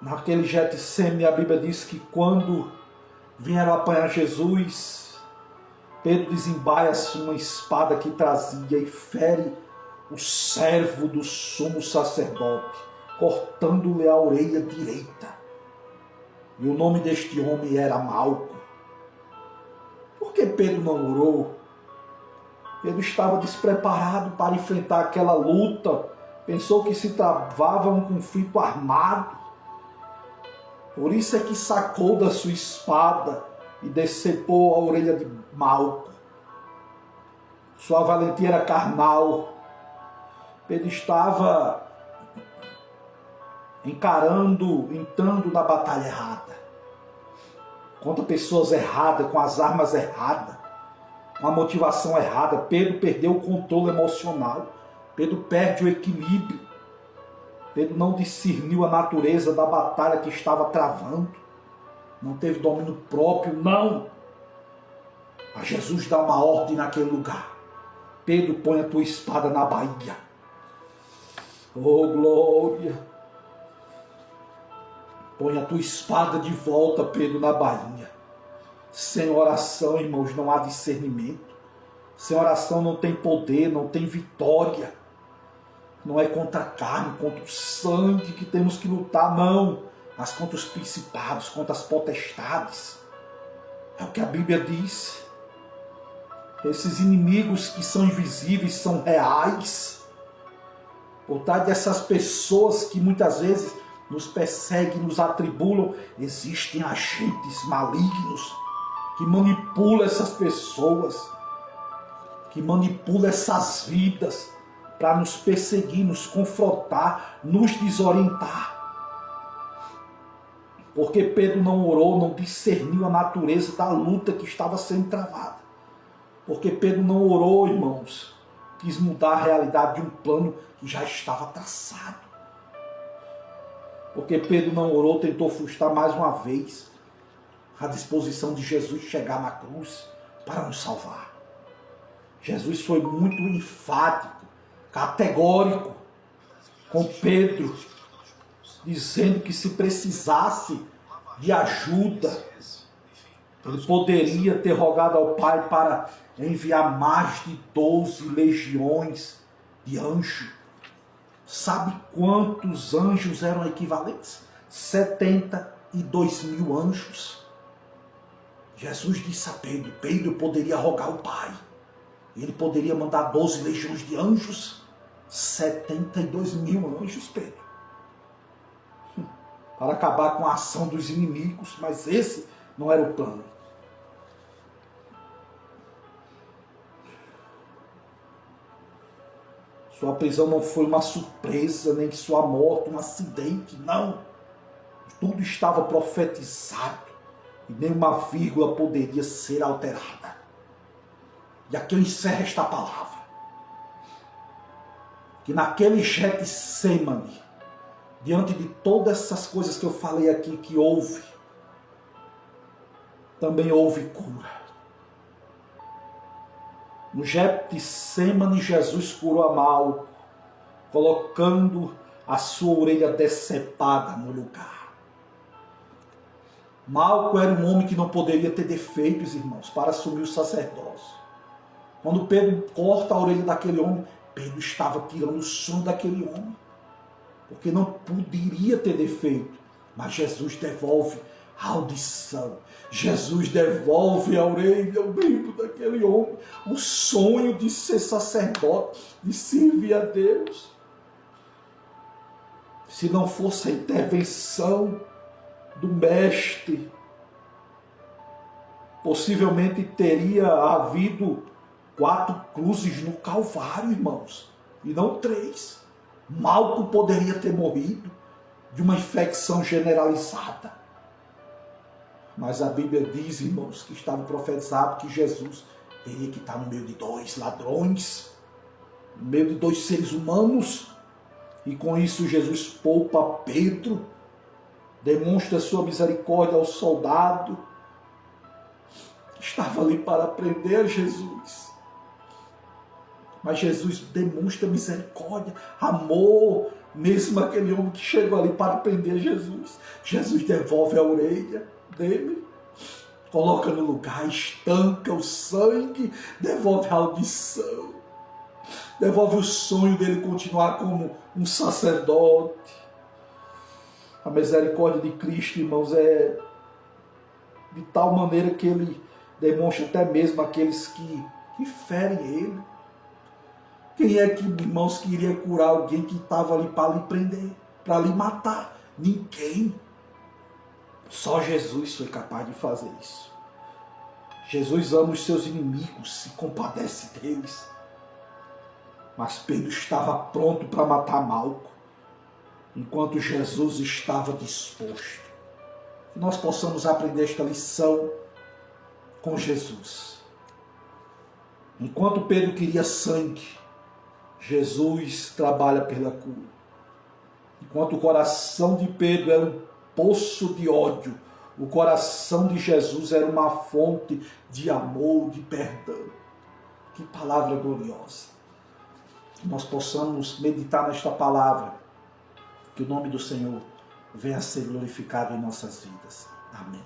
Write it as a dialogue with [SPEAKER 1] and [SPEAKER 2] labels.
[SPEAKER 1] Naquele Getsemane, a Bíblia diz que quando vieram apanhar Jesus, Pedro desembaia uma espada que trazia e fere o servo do sumo sacerdote, cortando-lhe a orelha direita. E o nome deste homem era Malco. Por que Pedro não orou? Pedro estava despreparado para enfrentar aquela luta. Pensou que se travava um conflito armado. Por isso é que sacou da sua espada e decepou a orelha de Malco. Sua valentia era carnal. Pedro estava entrando na batalha errada. Contra pessoas erradas, com as armas erradas, com a motivação errada. Pedro perdeu o controle emocional. Pedro perde o equilíbrio. Pedro não discerniu a natureza da batalha que estava travando. Não teve domínio próprio, não. Mas Jesus dá uma ordem naquele lugar. Pedro, põe a tua espada na baía. Oh, glória! Põe a tua espada de volta, Pedro, na bainha. Sem oração, irmãos, não há discernimento. Sem oração não tem poder, não tem vitória. Não é contra a carne, contra o sangue que temos que lutar, não. Mas contra os principados, contra as potestades. É o que a Bíblia diz. Esses inimigos que são invisíveis são reais. Por trás dessas pessoas que muitas vezes nos perseguem, nos atribulam, existem agentes malignos que manipulam essas pessoas, que manipulam essas vidas para nos perseguir, nos confrontar, nos desorientar. Porque Pedro não orou, não discerniu a natureza da luta que estava sendo travada. Porque Pedro não orou, irmãos, quis mudar a realidade de um plano que já estava traçado. Porque Pedro não orou, tentou frustrar mais uma vez a disposição de Jesus chegar na cruz para nos salvar. Jesus foi muito enfático, categórico com Pedro, dizendo que se precisasse de ajuda, ele poderia ter rogado ao Pai para enviar mais de 12 legiões de anjos. Sabe quantos anjos eram equivalentes? 72.000 anjos. Jesus disse a Pedro, Pedro poderia rogar ao Pai. Ele poderia mandar 12 legiões de anjos. 72.000 anjos, Pedro. Para acabar com a ação dos inimigos. Mas esse não era o plano. Sua prisão não foi uma surpresa, nem que sua morte, um acidente, não. Tudo estava profetizado e nenhuma vírgula poderia ser alterada. E aqui eu encerro esta palavra. Que naquele Getsemane, diante de todas essas coisas que eu falei aqui, que houve, também houve cura. No Getsemane, Jesus curou a Malco, colocando a sua orelha decepada no lugar. Malco era um homem que não poderia ter defeitos, irmãos, para assumir o sacerdócio. Quando Pedro corta a orelha daquele homem, Pedro estava tirando o sono daquele homem, porque não poderia ter defeito. Mas Jesus devolve a audição. Jesus devolve a orelha, o brilho daquele homem, o sonho de ser sacerdote, de servir a Deus. Se não fosse a intervenção do Mestre, possivelmente teria havido 4 cruzes no Calvário, irmãos, e não 3. Malco poderia ter morrido de uma infecção generalizada. Mas a Bíblia diz, irmãos, que estava profetizado que Jesus teria que estar no meio de 2 ladrões, no meio de 2 seres humanos. E com isso Jesus poupa Pedro, demonstra sua misericórdia ao soldado que estava ali para prender Jesus. Mas Jesus demonstra misericórdia, amor, Mesmo aquele homem que chegou ali para prender Jesus, Jesus devolve a orelha dele, coloca no lugar, estanca o sangue, devolve a audição, devolve o sonho dele continuar como um sacerdote. A misericórdia de Cristo, irmãos, é de tal maneira que ele demonstra até mesmo aqueles que ferem ele. Quem é que, irmãos, queria curar alguém que estava ali para lhe prender, para lhe matar? Ninguém. Só Jesus foi capaz de fazer isso. Jesus ama os seus inimigos, se compadece deles. Mas Pedro estava pronto para matar Malco, enquanto Jesus estava disposto. Que nós possamos aprender esta lição com Jesus. Enquanto Pedro queria sangue, Jesus trabalha pela cura. Enquanto o coração de Pedro era um poço de ódio, o coração de Jesus era uma fonte de amor, de perdão. Que palavra gloriosa. Que nós possamos meditar nesta palavra. Que o nome do Senhor venha a ser glorificado em nossas vidas. Amém.